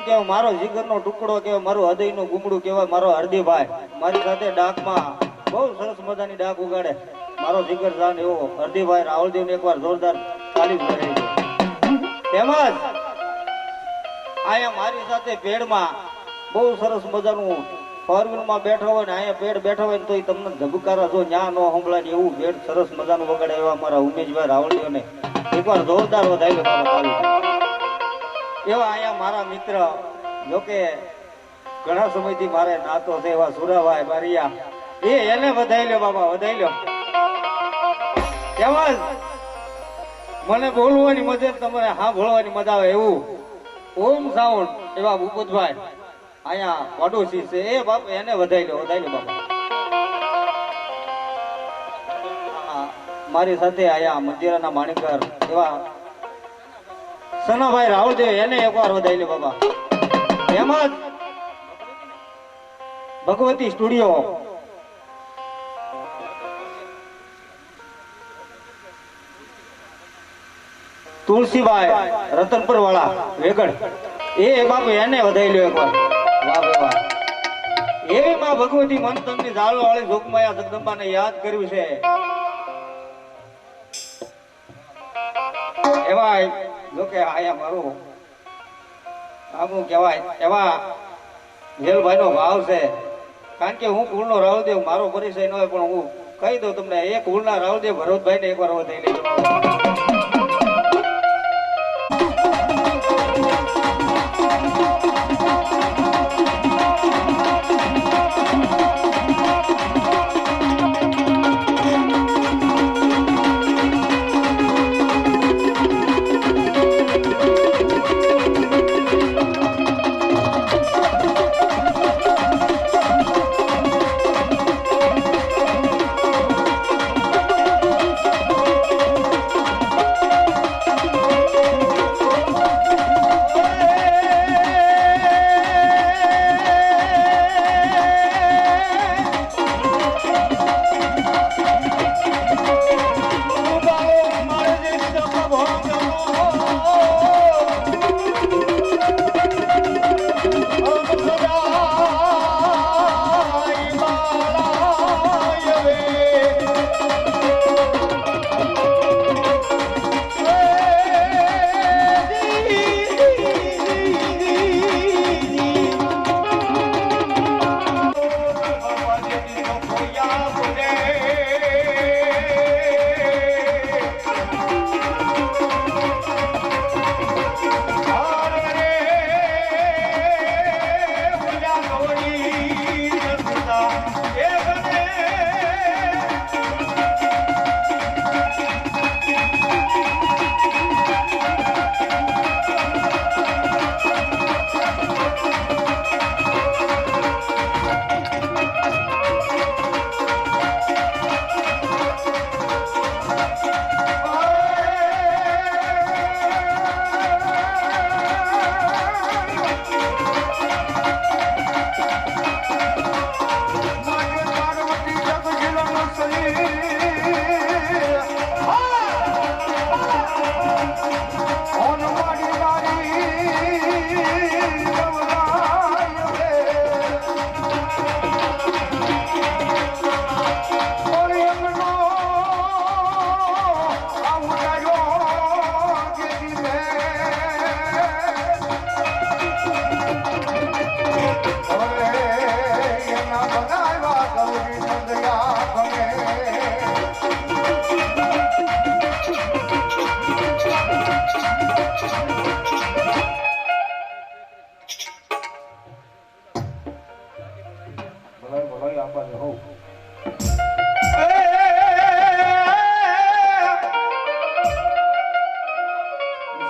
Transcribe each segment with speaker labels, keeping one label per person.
Speaker 1: કે મારો જીગરનો ટુકડો કહેવાય, મારો હૃદયનું ગુમડું કહેવાય, મારો હરદીભાઈ મારી સાથે ડાકમાં બહુ સરસ મજાની ડાક ઉગાડે. મારો જીગર જાન એવો હરદીભાઈ રાવળદેવને એકવાર જોરદાર તાલીમ કરી. તેમજ અહીંયા મારી સાથે પેડમાં બહુ સરસ મજાનું ફોર વ્હીલમાં બેઠો હોય ને અહીંયા પેડ બેઠો હોય ને તો તમને ધબકારા જો ન્યા ન સંભળાય એવું પેડ સરસ મજાનું વગાડે એવા મારા ઉમેશભાઈ રાવળદેવને એકવાર જોરદાર વધાવી બાબા એવા અહીંયા મારા મિત્ર જોકે ઘણા સમયથી મારે નાતો છે એવા સુરાભાઈ બારિયા એને વધાઈ લ્યો બાબા, વધાઈ લ્યો. તેમજ મને બોલવાની મજા, તમારે હા બોલવાની મજા આવે એવું ઓમ સાઉન્ડ એવા ભૂપતભાઈ અહીંયા પડોશી છે એ બાપ, એને વધાઈ લ્યો, વધાઈ લ્યો બાબા. મારી સાથે અહીંયા મંદિરના માણિકર એવા સનાભાઈ રાવળદેવ, એને એકવાર વધાઈ લે બાબા. એમ જ ભગવતી સ્ટુડિયો તુલસીભાઈ રતનપુર વાળા વેગડ, એ બાપુ એને વધાઈ લ્યો એકવાર. વાહ વાહ. એવી માં ભગવતી મન તમને જાળો વાળી જોગમાયા જગદંબાને યાદ કર્યું છે એવા જોકે આયા મારું આમ કહેવાય એવા વેલભાઈ નો ભાવ છે. કારણ કે હું કુળનો રાવળદેવ, મારો પરિચય ન હોય પણ હું કહી દઉં તમને, એ કુળના રાવળદેવ ભરતભાઈ ને એકવાર વધાઈ લેજો.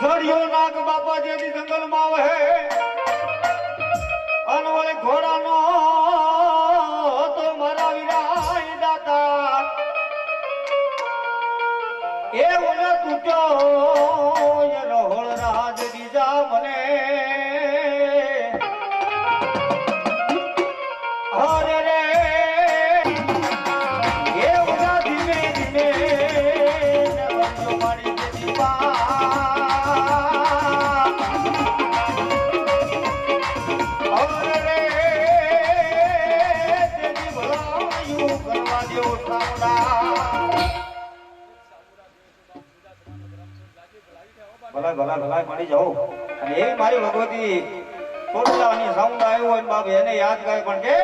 Speaker 2: ઝાડિયો નાગ બાપા જેથી જંગલમાં વહે અનવળે ઘોડાનો તો મારા વિરાય દાતા એ ઓલા તૂટ્યો એ રોહળ રાજ દીજા મને હરે રે એ ઓલા ધીમે ધીમે મારી દીવા
Speaker 1: ભલા ભલા ભલા મળી જાઓ અને એ મારી ભગવતી ચોટલાની સાઉન્ડ આવ્યો હોય ને બાપ એને યાદ કરે પણ કે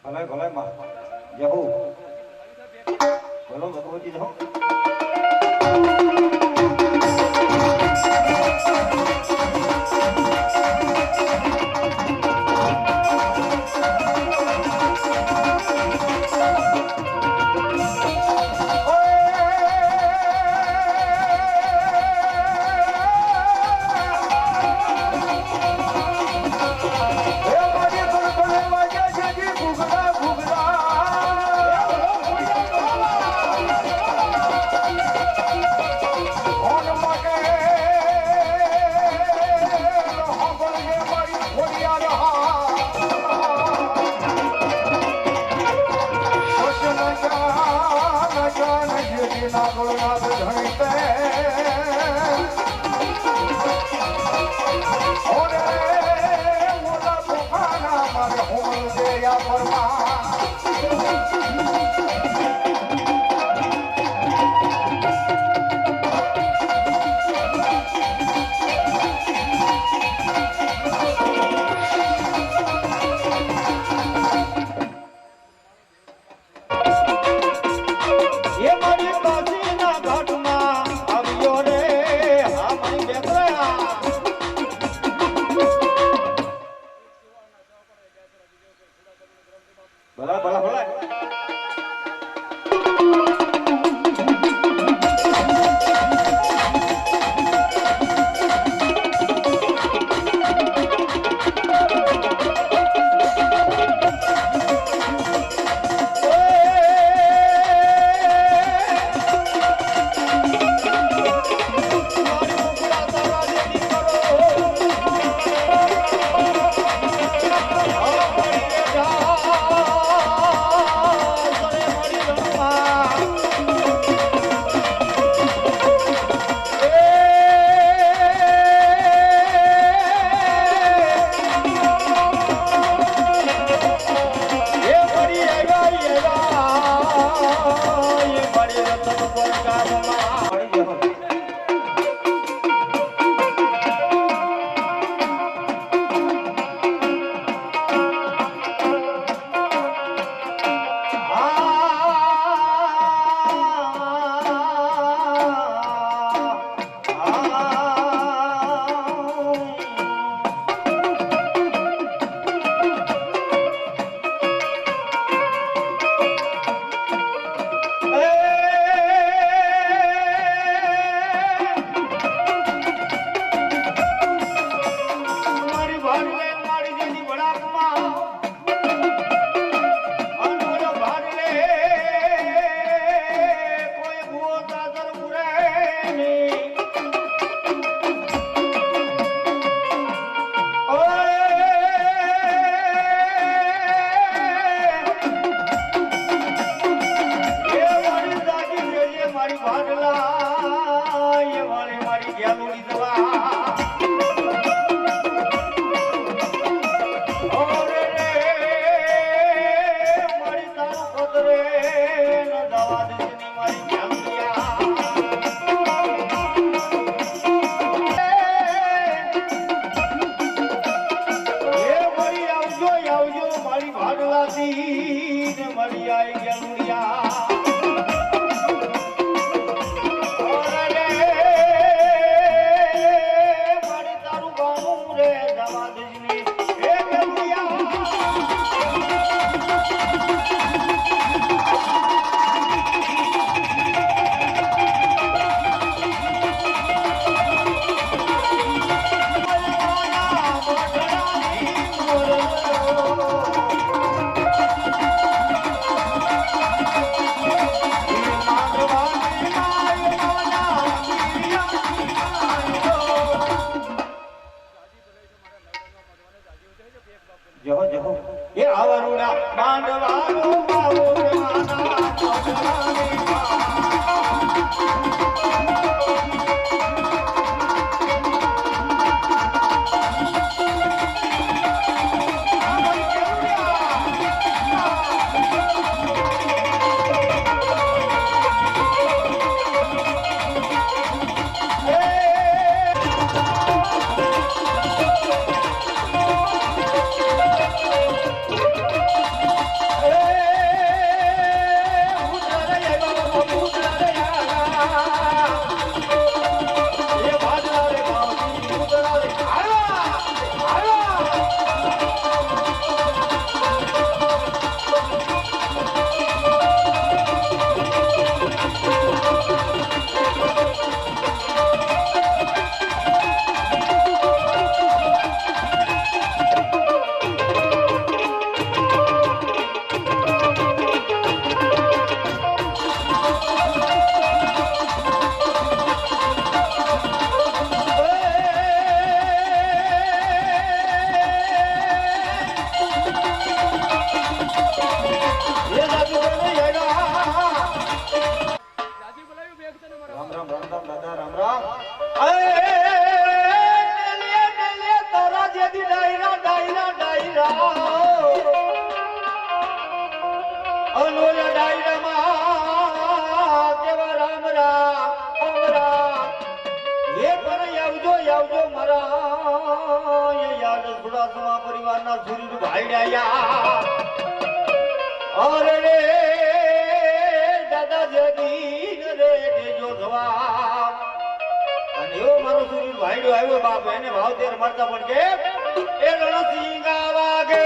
Speaker 1: ભલે ભલે માં જહો બોલો ભગવતી જહો ભલા ભલા ભલા
Speaker 2: તારા જેથી ડાયરા ડાયરા ડાયરા અનોલા ડાયરામાં કેવા રામ રામ હે પણ આવજો આવજો મારા યાદ સુડાસમા પરિવારના સુરીર ભાઈડાયા અરે રે દાદા જગી રે દેજો જવાબ અને એવો મારો સુરીર ભાઈડો આવ્યો બાપ એને ભાવ તેર મળતા પણ કે એ રણસિંહ વાગે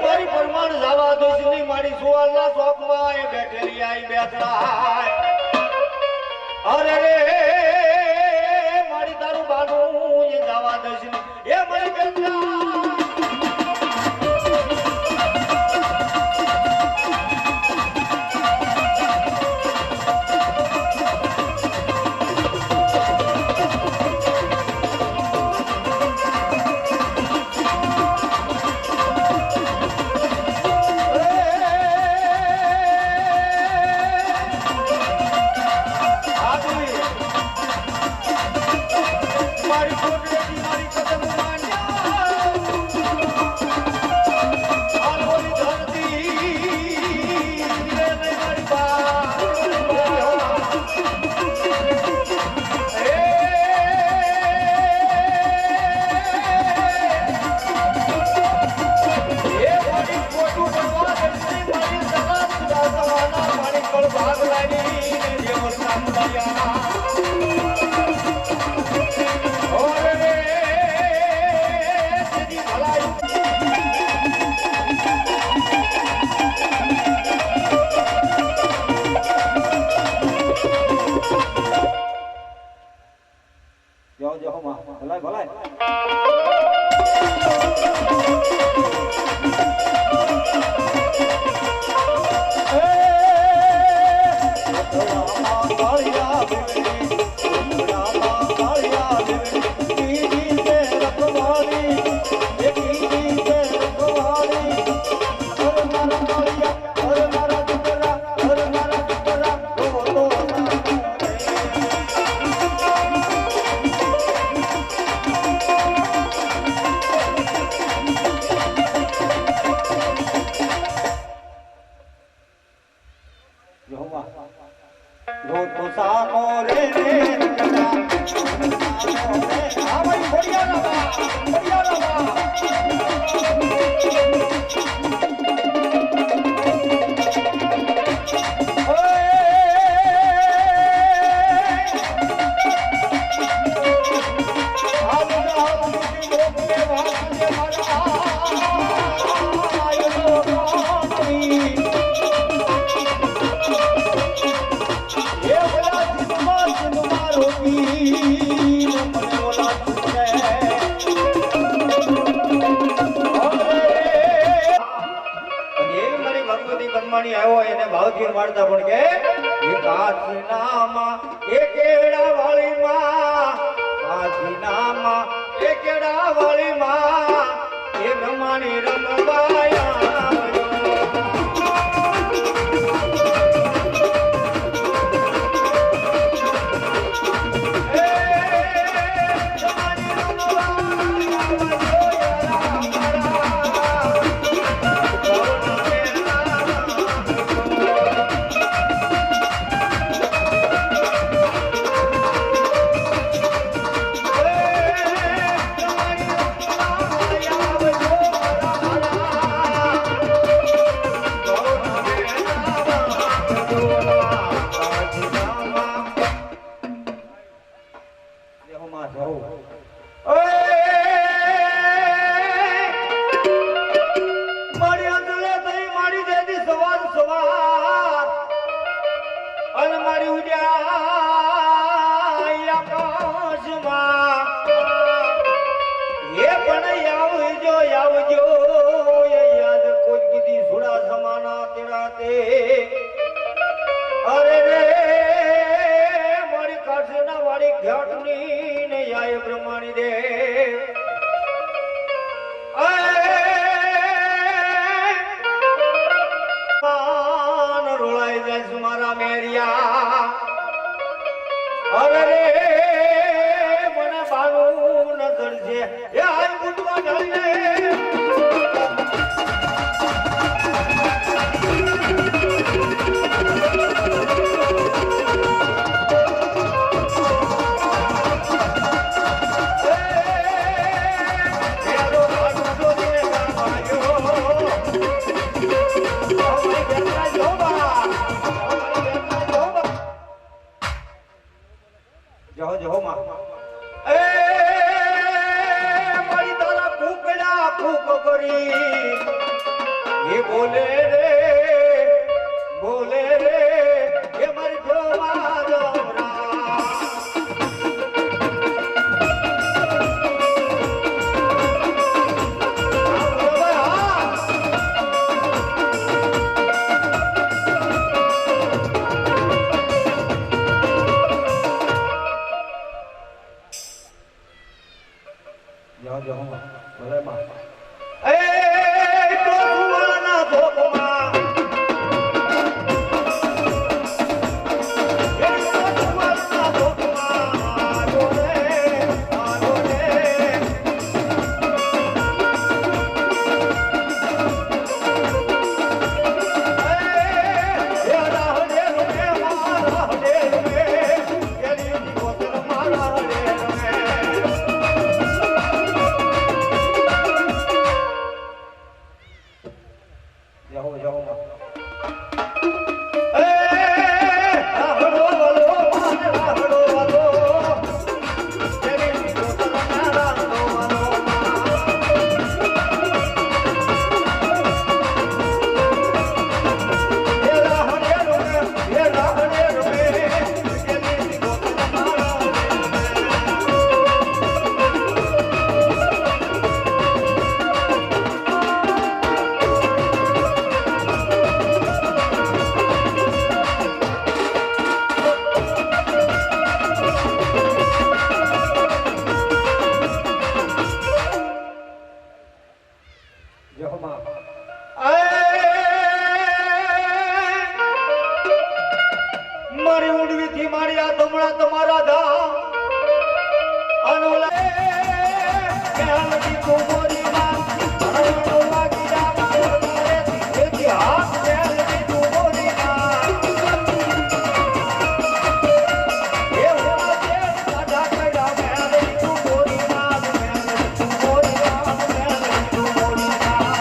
Speaker 2: મારી પરમાણ જવા દોષની મારી સુવાલના ચોકમાં એ બેઠેલી આઈ બેઠા અરે રે મારી તારું બાનું એ જવા દોષની એ મારી બેઠા આવ્યો એને ભાવથી મારતા પણ કે કાચનામાં એકેડા વાળીમાં કાચનામાં એકેડા વાળીમાં એ બ્રહ્માની રમવાયા તે અરે રે મારી કાશીના વાળી ઘાટની ને આય બ્રહ્માણી દે માન રોળાઈ જાય છે મારા મેરિયા અરે રે મને બાનું નજર છે એ આય બુટવા ઢાળીને જહો જહો માં એ મારી તારા કુકડા કુક કરી એ બોલે રે એ મારી જોવા જોરા જાઓ જાઓ ભલે માં એ તો સુવર્ણના ધોકમાં એ તો સુવર્ણના ધોકમાં આજો રે એ રાહ દે રે મારા દે રે એની કોતર મારા દે રે જાઓ જાઓ એ રાહડો વાલો તેરી કોતર મારા રાહડો વાલો એ રાહડે રો તેરી કોતર મારા મારી ઉડવી થી મારી આ ધમણા તમારા ધામ અનોલા કે હાલતી તું મોરી માં હરણો વાગી રામ કોરે થી હાથ હાલતી તું મોરી માં એ હોવા દે સાડા કડા મેલે તું મોરી માં મેલે તું મોરી માં મેલે તું મોરી માં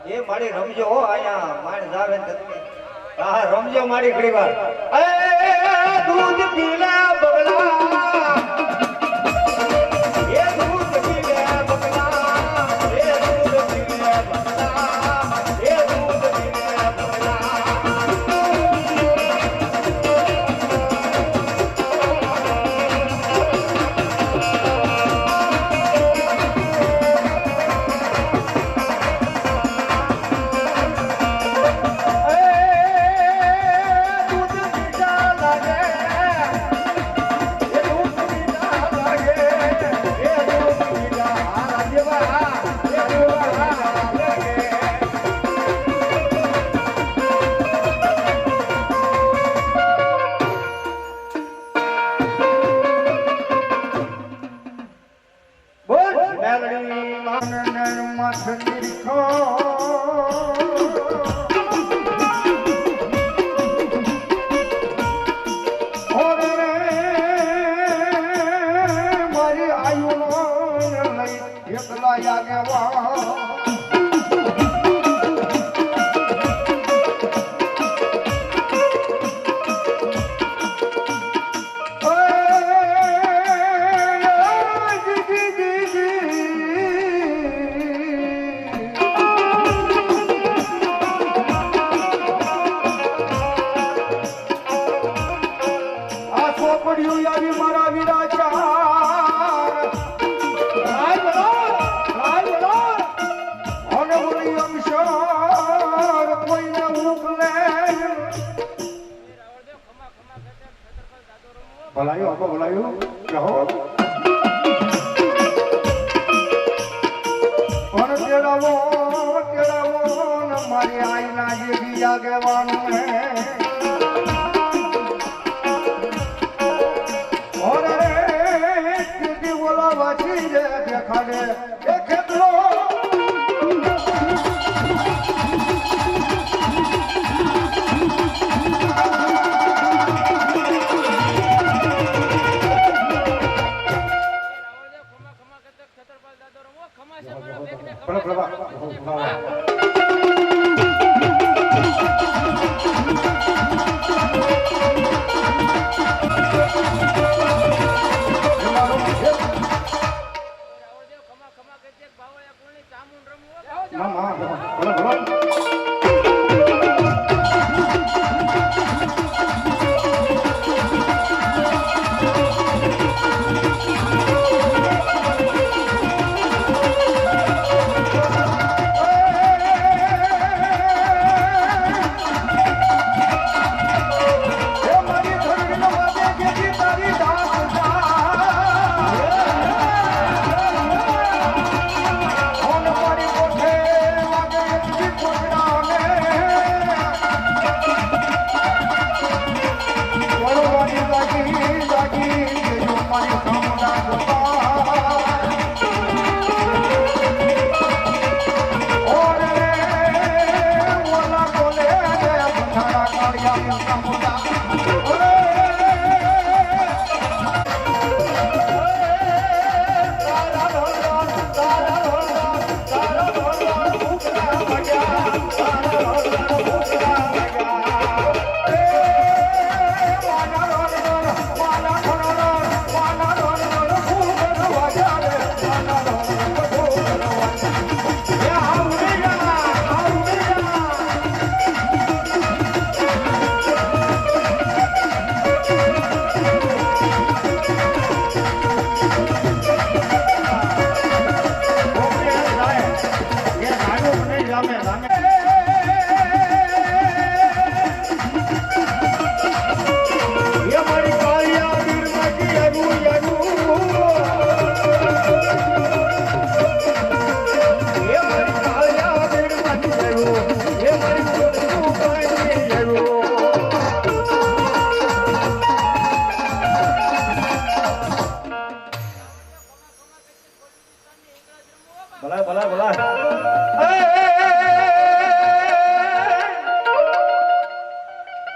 Speaker 2: એ મારી રમજો હો આયા માણ જાવે ને હા રમજો મારી ઘડી વાર એ દૂધ પીલા બગલા એ દૂધ પીલા બગલા એ દૂધ પીલા બગલા એ દૂધ પીલા બગલા દૂધ પીતા લાગે
Speaker 3: મળ્યું આવી મારા વિરાચાર અને બોલી અમશાર કોઈને ઉકલે ભલાયું આપો ભલાયું કહો પણ તેડાવો ને મારી આઈના જે બીજા કહેવાનું હે દેખાડે એ ખેતરો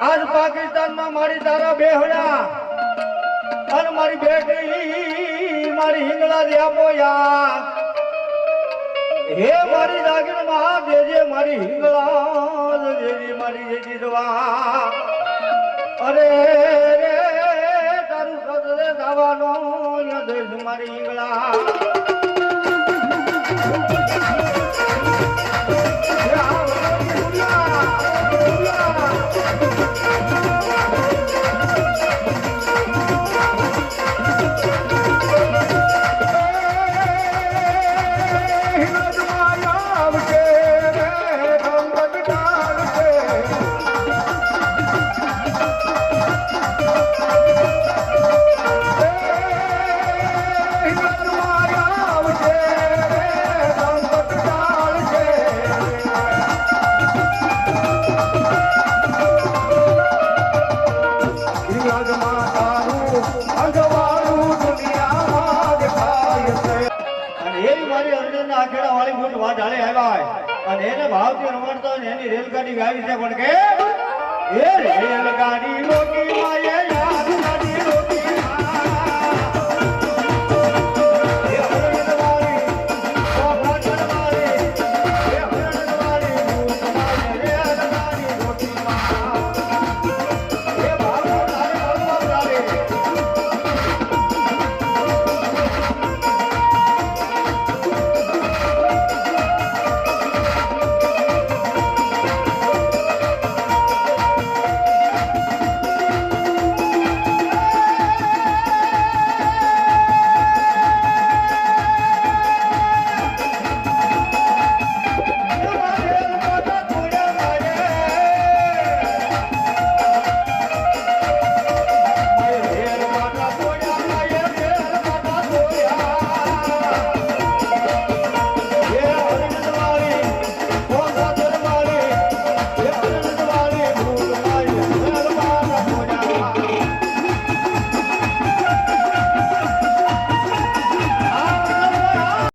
Speaker 3: આજ પાકિસ્તાનમાં મારી તારા બેહડા અને મારી બેટી મારી હિંગળા દે આપો યા હે મારી દાગીર માં દેજે મારી હિંગળા દેજે મારી જેજી દવા અરે રે તારું સદરે દાવાનો યા દેજ મારી હિંગળા અને એને ભાવથી રમાડતો એની રેલગાડી ગાવી છે પણ કે એ રેલગાડી રોકી માયે